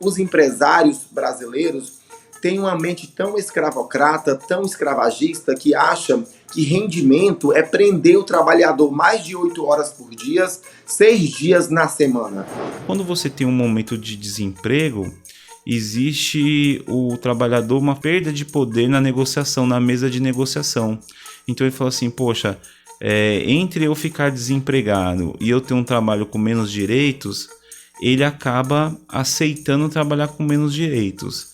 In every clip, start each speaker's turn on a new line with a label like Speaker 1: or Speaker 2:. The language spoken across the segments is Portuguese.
Speaker 1: Os empresários brasileiros têm uma mente tão escravocrata, tão escravagista, que acham que rendimento é prender o trabalhador mais de 8 horas por dia, 6 dias na semana.
Speaker 2: Quando você tem um momento de desemprego, existe o trabalhador uma perda de poder na negociação, na mesa de negociação. Então ele fala assim, poxa, entre eu ficar desempregado e eu ter um trabalho com menos direitos, ele acaba aceitando trabalhar com menos direitos.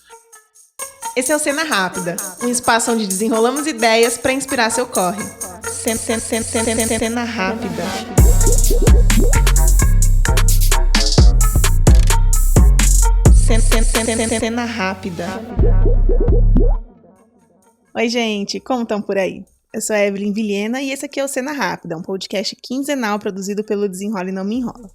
Speaker 3: Esse é o Cena Rápida, um espaço onde desenrolamos ideias para inspirar seu corre. Cena Rápida. Cena Rápida. Oi, gente, como estão por aí? Eu sou a Evelyn Vilhena e esse aqui é o Cena Rápida, um podcast quinzenal produzido pelo Desenrola e Não Me Enrola.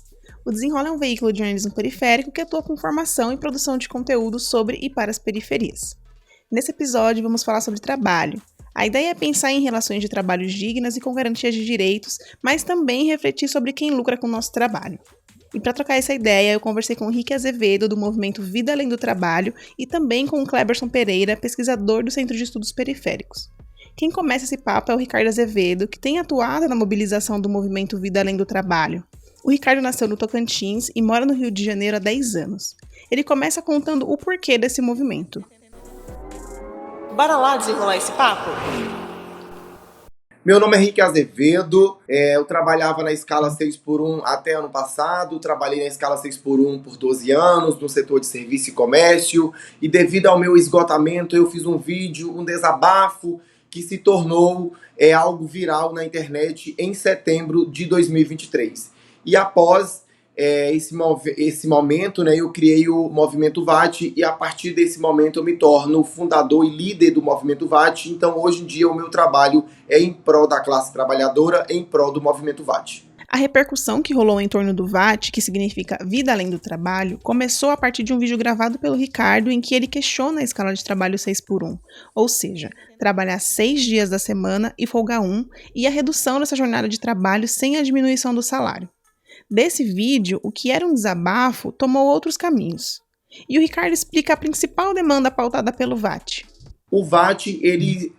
Speaker 3: O Desenrola é um veículo de jornalismo periférico que atua com formação e produção de conteúdo sobre e para as periferias. Nesse episódio, vamos falar sobre trabalho. A ideia é pensar em relações de trabalho dignas e com garantias de direitos, mas também refletir sobre quem lucra com o nosso trabalho. E para trocar essa ideia, eu conversei com o Rick Azevedo, do movimento Vida Além do Trabalho, e também com o Cleberson Pereira, pesquisador do Centro de Estudos Periféricos. Quem começa esse papo é o Ricardo Azevedo, que tem atuado na mobilização do movimento Vida Além do Trabalho. O Ricardo nasceu no Tocantins e mora no Rio de Janeiro há 10 anos. Ele começa contando o porquê desse movimento. Bora lá desenrolar esse papo?
Speaker 1: Meu nome é Rick Azevedo, eu trabalhava na escala 6x1 até ano passado, trabalhei na escala 6x1 por 12 anos, no setor de serviço e comércio, e devido ao meu esgotamento eu fiz um vídeo, um desabafo, que se tornou algo viral na internet em setembro de 2023. E após esse momento, né, eu criei o Movimento VAT e a partir desse momento eu me torno fundador e líder do Movimento VAT. Então hoje em dia o meu trabalho é em prol da classe trabalhadora, em prol do Movimento VAT.
Speaker 3: A repercussão que rolou em torno do VAT, que significa Vida Além do Trabalho, começou a partir de um vídeo gravado pelo Ricardo em que ele questiona a escala de trabalho 6x1, ou seja, trabalhar 6 dias da semana e folgar 1, e a redução dessa jornada de trabalho sem a diminuição do salário. Desse vídeo, o que era um desabafo tomou outros caminhos. E o Ricardo explica a principal demanda pautada pelo VAT.
Speaker 1: O VAT, ele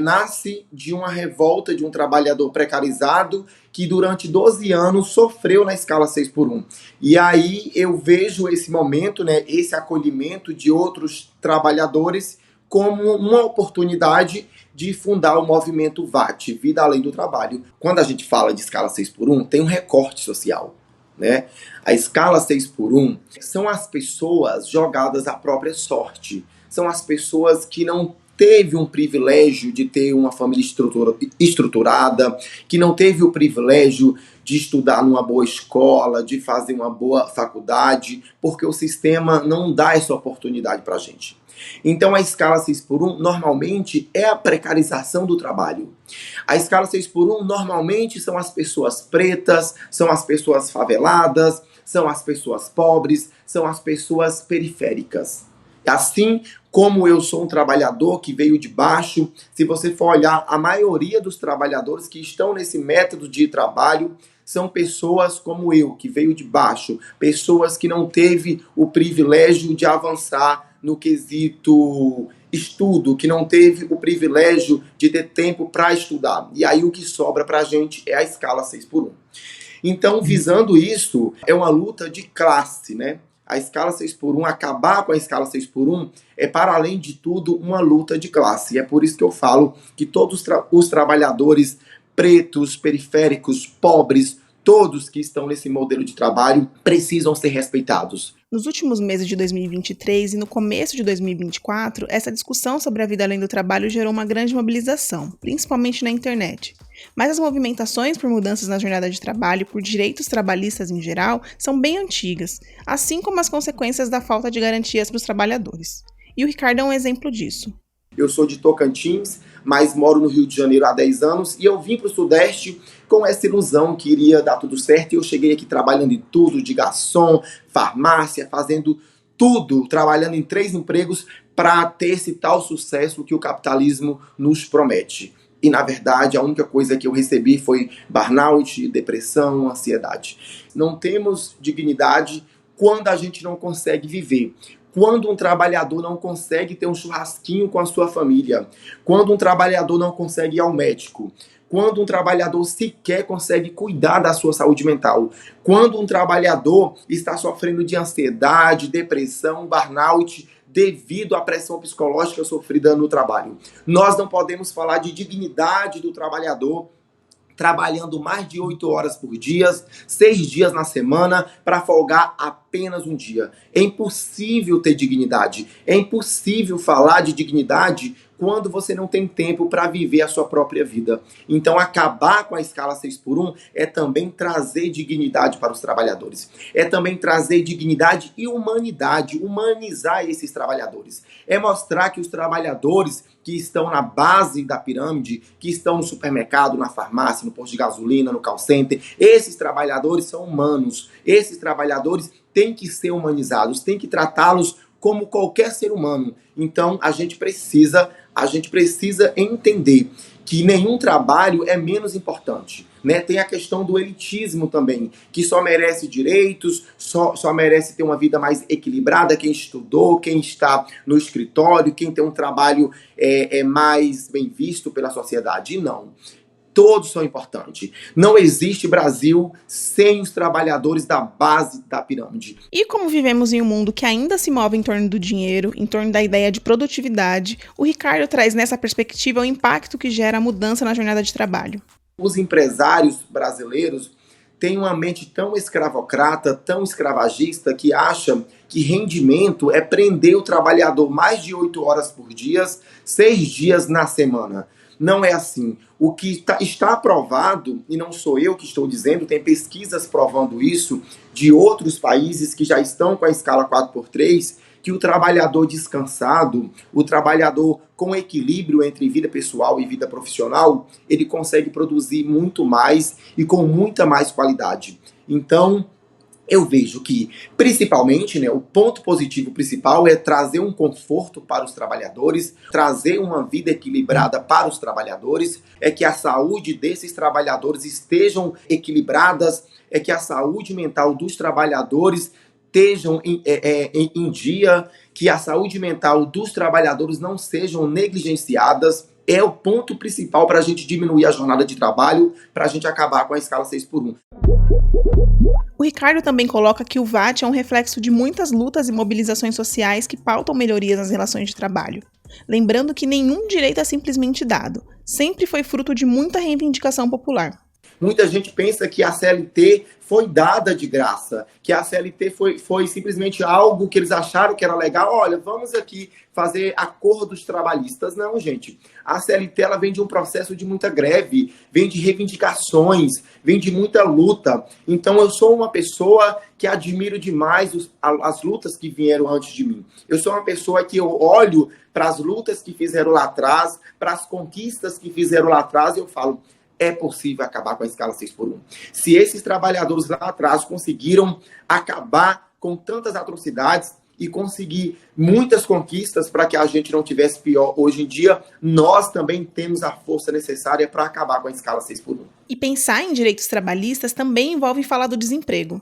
Speaker 1: nasce de uma revolta de um trabalhador precarizado que durante 12 anos sofreu na escala 6x1. E aí eu vejo esse momento, né, esse acolhimento de outros trabalhadores como uma oportunidade de fundar o movimento VAT, Vida Além do Trabalho. Quando a gente fala de escala 6x1, tem um recorte social, né? A escala 6x1 são as pessoas jogadas à própria sorte. São as pessoas que não teve um privilégio de ter uma família estruturada, que não teve o privilégio de estudar numa boa escola, de fazer uma boa faculdade, porque o sistema não dá essa oportunidade para a gente. Então a escala 6x1 normalmente é a precarização do trabalho. A escala 6x1 normalmente são as pessoas pretas, são as pessoas faveladas, são as pessoas pobres, são as pessoas periféricas. Assim como eu sou um trabalhador que veio de baixo, se você for olhar, a maioria dos trabalhadores que estão nesse método de trabalho são pessoas como eu, que veio de baixo, pessoas que não teve o privilégio de avançar no quesito estudo, que não teve o privilégio de ter tempo para estudar. E aí o que sobra para a gente é a escala 6x1. Então, visando isso, é uma luta de classe, né? A escala 6x1, acabar com a escala 6x1 é, para além de tudo, uma luta de classe. E é por isso que eu falo que todos os trabalhadores pretos, periféricos, pobres, todos que estão nesse modelo de trabalho precisam ser respeitados.
Speaker 3: Nos últimos meses de 2023 e no começo de 2024, essa discussão sobre a vida além do trabalho gerou uma grande mobilização, principalmente na internet. Mas as movimentações por mudanças na jornada de trabalho e por direitos trabalhistas em geral são bem antigas, assim como as consequências da falta de garantias para os trabalhadores. E o Ricardo é um exemplo disso.
Speaker 1: Eu sou de Tocantins, mas moro no Rio de Janeiro há 10 anos e eu vim para o Sudeste com essa ilusão que iria dar tudo certo e eu cheguei aqui trabalhando em tudo, de garçom, farmácia, fazendo tudo, trabalhando em 3 empregos para ter esse tal sucesso que o capitalismo nos promete. E, na verdade, a única coisa que eu recebi foi burnout, depressão, ansiedade. Não temos dignidade quando a gente não consegue viver. Quando um trabalhador não consegue ter um churrasquinho com a sua família. Quando um trabalhador não consegue ir ao médico. Quando um trabalhador sequer consegue cuidar da sua saúde mental. Quando um trabalhador está sofrendo de ansiedade, depressão, burnout, devido à pressão psicológica sofrida no trabalho. Nós não podemos falar de dignidade do trabalhador trabalhando mais de 8 horas por dia, 6 dias na semana, para folgar apenas um dia. É impossível ter dignidade. É impossível falar de dignidade quando você não tem tempo para viver a sua própria vida. Então, acabar com a escala 6x1 é também trazer dignidade para os trabalhadores. É também trazer dignidade e humanidade, humanizar esses trabalhadores. É mostrar que os trabalhadores que estão na base da pirâmide, que estão no supermercado, na farmácia, no posto de gasolina, no call center, esses trabalhadores são humanos. Esses trabalhadores têm que ser humanizados, têm que tratá-los como qualquer ser humano. Então, a gente precisa entender que nenhum trabalho é menos importante, né? Tem a questão do elitismo também, que só merece direitos, só merece ter uma vida mais equilibrada quem estudou, quem está no escritório, quem tem um trabalho mais bem visto pela sociedade. E não. Todos são importantes. Não existe Brasil sem os trabalhadores da base da pirâmide.
Speaker 3: E como vivemos em um mundo que ainda se move em torno do dinheiro, em torno da ideia de produtividade, o Ricardo traz nessa perspectiva o impacto que gera a mudança na jornada de trabalho.
Speaker 1: Os empresários brasileiros têm uma mente tão escravocrata, tão escravagista, que acham que rendimento é prender o trabalhador mais de 8 horas por dia, 6 dias na semana. Não é assim. O que está provado, e não sou eu que estou dizendo, tem pesquisas provando isso de outros países que já estão com a escala 4x3, que o trabalhador descansado, o trabalhador com equilíbrio entre vida pessoal e vida profissional, ele consegue produzir muito mais e com muita mais qualidade. Então, eu vejo que, principalmente, né, o ponto positivo principal é trazer um conforto para os trabalhadores, trazer uma vida equilibrada para os trabalhadores, é que a saúde desses trabalhadores estejam equilibradas, é que a saúde mental dos trabalhadores estejam em dia, que a saúde mental dos trabalhadores não sejam negligenciadas. É o ponto principal para a gente diminuir a jornada de trabalho, para a gente acabar com a escala 6x1.
Speaker 3: O Ricardo também coloca que o VAT é um reflexo de muitas lutas e mobilizações sociais que pautam melhorias nas relações de trabalho. Lembrando que nenhum direito é simplesmente dado, sempre foi fruto de muita reivindicação popular.
Speaker 1: Muita gente pensa que a CLT foi dada de graça, que a CLT foi simplesmente algo que eles acharam que era legal. Olha, vamos aqui fazer acordos trabalhistas. Não, gente. A CLT ela vem de um processo de muita greve, vem de reivindicações, vem de muita luta. Então, eu sou uma pessoa que admiro demais as lutas que vieram antes de mim. Eu sou uma pessoa que eu olho para as lutas que fizeram lá atrás, para as conquistas que fizeram lá atrás, e eu falo, é possível acabar com a escala 6x1. Se esses trabalhadores lá atrás conseguiram acabar com tantas atrocidades e conseguir muitas conquistas para que a gente não tivesse pior hoje em dia, nós também temos a força necessária para acabar com a escala 6x1.
Speaker 3: E pensar em direitos trabalhistas também envolve falar do desemprego.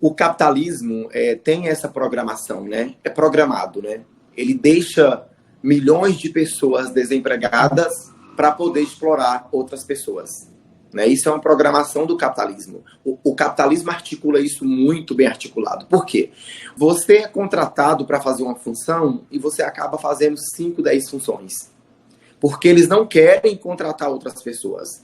Speaker 1: O capitalismo tem essa programação, né? É programado, né? Ele deixa milhões de pessoas desempregadas para poder explorar outras pessoas. Né? Isso é uma programação do capitalismo. O capitalismo articula isso muito bem articulado. Por quê? Você é contratado para fazer uma função e você acaba fazendo 5, 10 funções. Porque eles não querem contratar outras pessoas.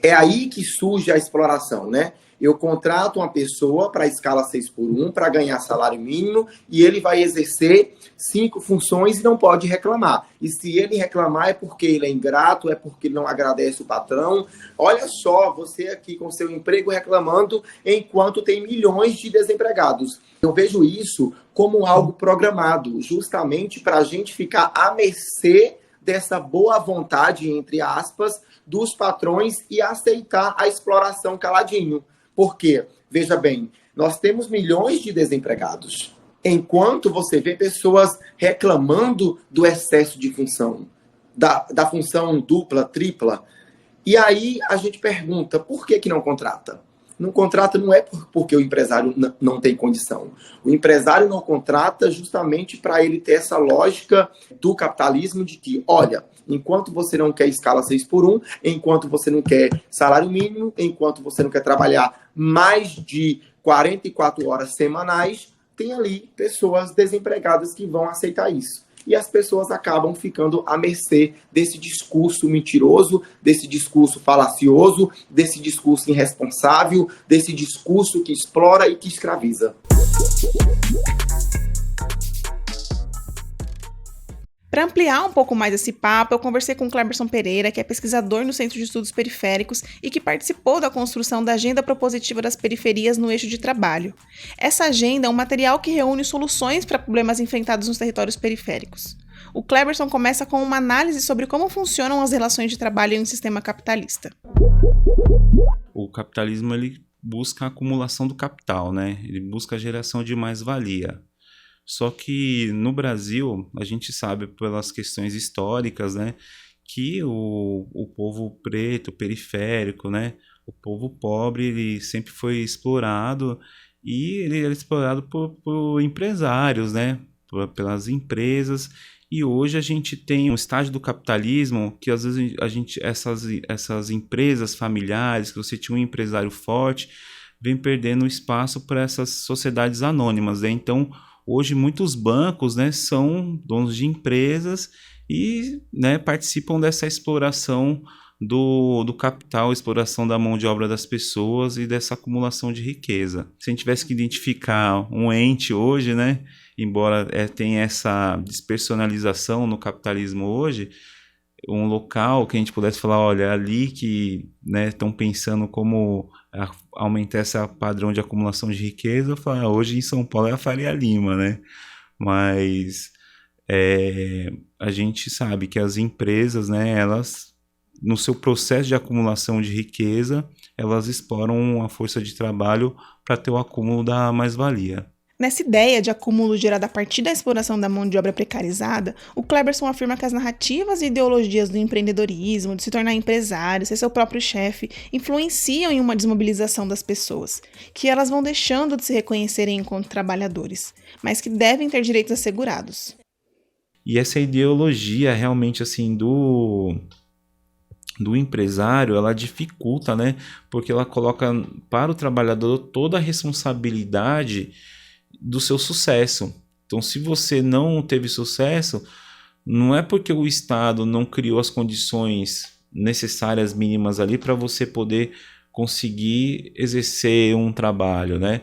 Speaker 1: É aí que surge a exploração, né? Eu contrato uma pessoa para a escala 6x1 para ganhar salário mínimo e ele vai exercer 5 funções e não pode reclamar. E se ele reclamar é porque ele é ingrato, é porque ele não agradece o patrão. Olha só, você aqui com seu emprego reclamando enquanto tem milhões de desempregados. Eu vejo isso como algo programado, justamente para a gente ficar à mercê dessa boa vontade, entre aspas, dos patrões e aceitar a exploração caladinho. Por quê? Veja bem, nós temos milhões de desempregados, enquanto você vê pessoas reclamando do excesso de função, da função dupla, tripla. E aí a gente pergunta, por que não contrata? Não contrata não é porque o empresário não tem condição. O empresário não contrata justamente para ele ter essa lógica do capitalismo de que, olha, enquanto você não quer escala 6x1, enquanto você não quer salário mínimo, enquanto você não quer trabalhar mais de 44 horas semanais, tem ali pessoas desempregadas que vão aceitar isso. E as pessoas acabam ficando à mercê desse discurso mentiroso, desse discurso falacioso, desse discurso irresponsável, desse discurso que explora e que escraviza.
Speaker 3: Para ampliar um pouco mais esse papo, eu conversei com Cleberson Pereira, que é pesquisador no Centro de Estudos Periféricos e que participou da construção da Agenda Propositiva das Periferias no Eixo de Trabalho. Essa agenda é um material que reúne soluções para problemas enfrentados nos territórios periféricos. O Cleberson começa com uma análise sobre como funcionam as relações de trabalho em um sistema capitalista.
Speaker 2: O capitalismo ele busca a acumulação do capital, né? Ele busca a geração de mais-valia. Só que no Brasil, a gente sabe pelas questões históricas, né, que o povo preto, periférico, né, o povo pobre, ele sempre foi explorado e ele era explorado por empresários, né, pelas empresas. E hoje a gente tem um estágio do capitalismo que às vezes essas empresas familiares, que você tinha um empresário forte, vem perdendo espaço para essas sociedades anônimas, né? Então, hoje muitos bancos, né, são donos de empresas e, né, participam dessa exploração do capital, exploração da mão de obra das pessoas e dessa acumulação de riqueza. Se a gente tivesse que identificar um ente hoje, né, embora tenha essa despersonalização no capitalismo hoje, um local que a gente pudesse falar, olha, ali que, né, estão pensando como aumentar esse padrão de acumulação de riqueza, eu falo, hoje em São Paulo é a Faria Lima, né? Mas a gente sabe que as empresas, né, elas, no seu processo de acumulação de riqueza, elas exploram a força de trabalho para ter o acúmulo da mais-valia.
Speaker 3: Nessa ideia de acúmulo gerado a partir da exploração da mão de obra precarizada, o Cleberson afirma que as narrativas e ideologias do empreendedorismo, de se tornar empresário, ser seu próprio chefe, influenciam em uma desmobilização das pessoas, que elas vão deixando de se reconhecerem enquanto trabalhadores, mas que devem ter direitos assegurados.
Speaker 2: E essa ideologia realmente assim do empresário, ela dificulta, né? Porque ela coloca para o trabalhador toda a responsabilidade do seu sucesso. Então, se você não teve sucesso, não é porque o Estado não criou as condições necessárias mínimas ali para você poder conseguir exercer um trabalho, né?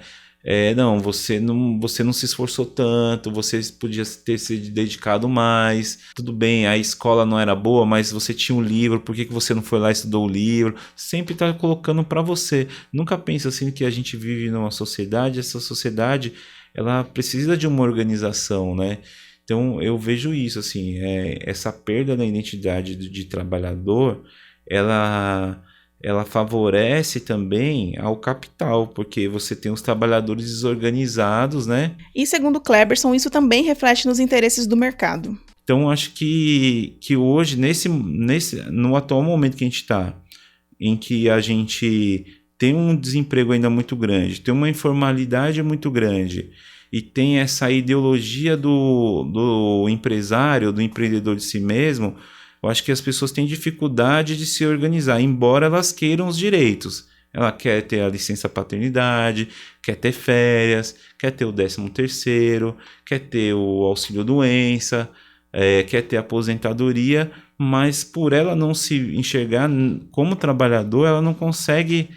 Speaker 2: Você não se esforçou tanto, você podia ter se dedicado mais. Tudo bem, a escola não era boa, mas você tinha um livro, por que você não foi lá e estudou o livro? Sempre está colocando para você. Nunca pensa assim que a gente vive numa sociedade, essa sociedade ela precisa de uma organização, né? Então eu vejo isso assim, essa perda da identidade de trabalhador, ela favorece também ao capital, porque você tem os trabalhadores desorganizados, né?
Speaker 3: E segundo Cleberson, isso também reflete nos interesses do mercado.
Speaker 2: Então acho que hoje, no atual momento que a gente está, em que a gente tem um desemprego ainda muito grande, tem uma informalidade muito grande e tem essa ideologia do empresário, do empreendedor de si mesmo, eu acho que as pessoas têm dificuldade de se organizar, embora elas queiram os direitos. Ela quer ter a licença paternidade, quer ter férias, quer ter o 13º, quer ter o auxílio-doença, quer ter aposentadoria, mas por ela não se enxergar como trabalhador, ela não consegue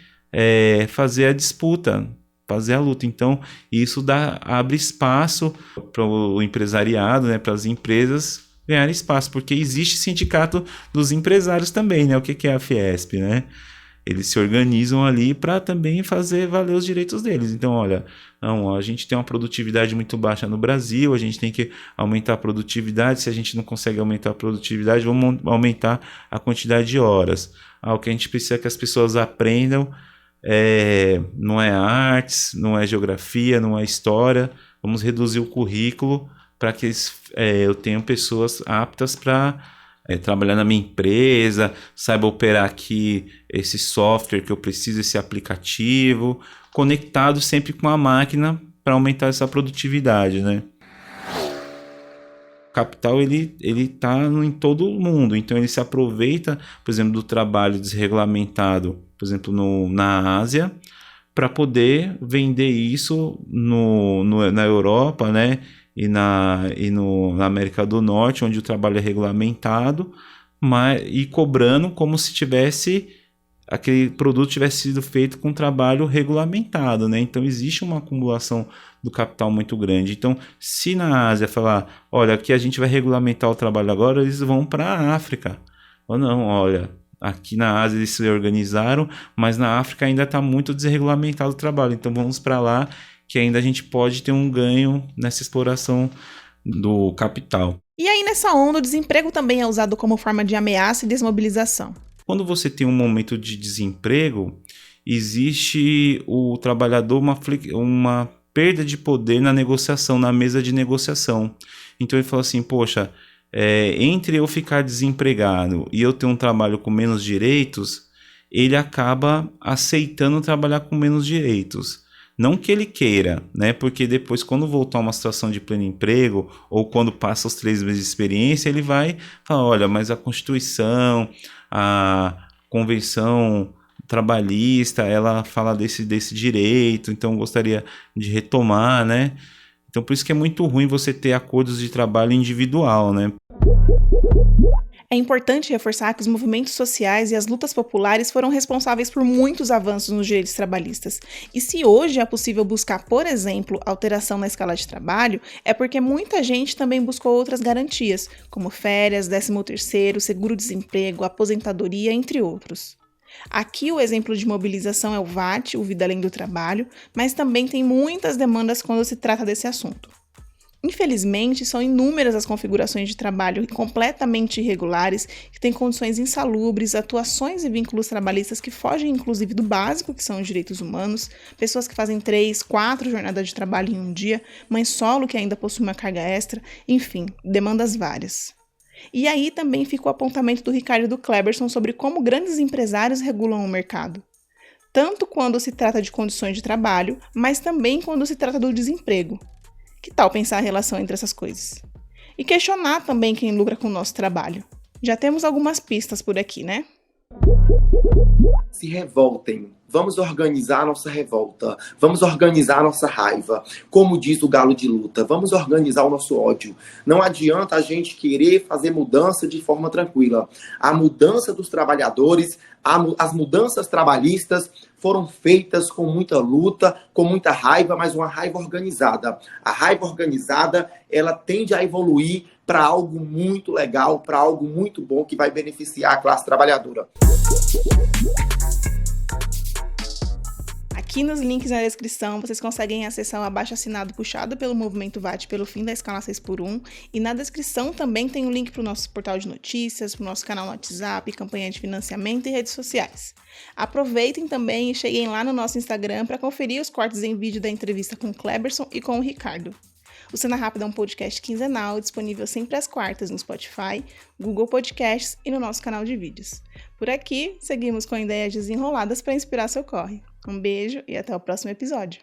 Speaker 2: fazer a disputa, fazer a luta. Então, isso abre espaço para o empresariado, né, para as empresas ganhar espaço, porque existe sindicato dos empresários também, né? O que é a Fiesp, né? Eles se organizam ali para também fazer valer os direitos deles. Então, olha, a gente tem uma produtividade muito baixa no Brasil, a gente tem que aumentar a produtividade. Se a gente não consegue aumentar a produtividade, vamos aumentar a quantidade de horas. O que a gente precisa é que as pessoas aprendam, não é artes, não é geografia, não é história. Vamos reduzir o currículo para que eu tenha pessoas aptas para trabalhar na minha empresa, saiba operar aqui esse software que eu preciso, esse aplicativo, conectado sempre com a máquina para aumentar essa produtividade, né? O capital ele está em todo o mundo, então ele se aproveita, por exemplo, do trabalho desregulamentado, por exemplo, na Ásia, para poder vender isso na Europa, né? E na América do Norte, onde o trabalho é regulamentado, e cobrando como se aquele produto tivesse sido feito com trabalho regulamentado, né? Então existe uma acumulação do capital muito grande. Então, se na Ásia falar, olha, aqui a gente vai regulamentar o trabalho agora, eles vão para a África. Ou não, olha, aqui na Ásia eles se organizaram, mas na África ainda está muito desregulamentado o trabalho, então vamos para lá, que ainda a gente pode ter um ganho nessa exploração do capital.
Speaker 3: E aí, nessa onda, o desemprego também é usado como forma de ameaça e desmobilização.
Speaker 2: Quando você tem um momento de desemprego, existe o trabalhador uma perda de poder na negociação, na mesa de negociação. Então ele fala assim, poxa, entre eu ficar desempregado e eu ter um trabalho com menos direitos, ele acaba aceitando trabalhar com menos direitos. Não que ele queira, né? Porque depois, quando voltar a uma situação de pleno emprego, ou quando passa os 3 meses de experiência, ele vai falar, olha, mas a Constituição, a Convenção Trabalhista, ela fala desse direito, então eu gostaria de retomar, né? Então por isso que é muito ruim você ter acordos de trabalho individual, né?
Speaker 3: É importante reforçar que os movimentos sociais e as lutas populares foram responsáveis por muitos avanços nos direitos trabalhistas. E se hoje é possível buscar, por exemplo, alteração na escala de trabalho, é porque muita gente também buscou outras garantias, como férias, 13º, seguro-desemprego, aposentadoria, entre outros. Aqui o exemplo de mobilização é o VAT, o Vida Além do Trabalho, mas também tem muitas demandas quando se trata desse assunto. Infelizmente, são inúmeras as configurações de trabalho completamente irregulares, que têm condições insalubres, atuações e vínculos trabalhistas que fogem inclusive do básico, que são os direitos humanos, pessoas que fazem 3, 4 jornadas de trabalho em um dia, mãe solo que ainda possui uma carga extra, enfim, demandas várias. E aí também fica o apontamento do Ricardo e do Kleberson sobre como grandes empresários regulam o mercado. Tanto quando se trata de condições de trabalho, mas também quando se trata do desemprego. Que tal pensar a relação entre essas coisas? E questionar também quem lucra com o nosso trabalho. Já temos algumas pistas por aqui, né?
Speaker 1: Se revoltem. Vamos organizar a nossa revolta. Vamos organizar a nossa raiva. Como diz o Galo de Luta, vamos organizar o nosso ódio. Não adianta a gente querer fazer mudança de forma tranquila. A mudança dos trabalhadores, as mudanças trabalhistas foram feitas com muita luta, com muita raiva, mas uma raiva organizada. A raiva organizada, ela tende a evoluir para algo muito legal, para algo muito bom que vai beneficiar a classe trabalhadora.
Speaker 3: Aqui nos links na descrição vocês conseguem acessar o abaixo-assinado puxado pelo Movimento VAT pelo fim da escala 6x1 e na descrição também tem o link para o nosso portal de notícias, para o nosso canal no WhatsApp, campanha de financiamento e redes sociais. Aproveitem também e cheguem lá no nosso Instagram para conferir os cortes em vídeo da entrevista com o Kleberson e com o Ricardo. O Cena Rápida é um podcast quinzenal, disponível sempre às quartas no Spotify, Google Podcasts e no nosso canal de vídeos. Por aqui, seguimos com ideias desenroladas para inspirar seu corre. Um beijo e até o próximo episódio.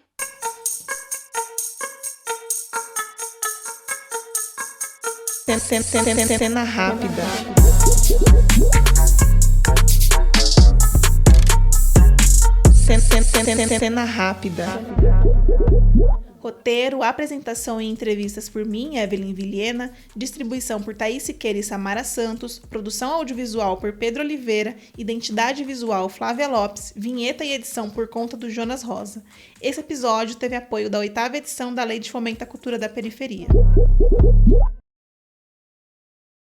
Speaker 3: Cena Rápida. Cena Rápida. Roteiro, apresentação e entrevistas por mim, Evelyn Vilhena, distribuição por Thaís Siqueira e Samara Santos, produção audiovisual por Pedro Oliveira, identidade visual Flávia Lopes, vinheta e edição por conta do Jonas Rosa. Esse episódio teve apoio da 8ª edição da Lei de Fomento à Cultura da Periferia.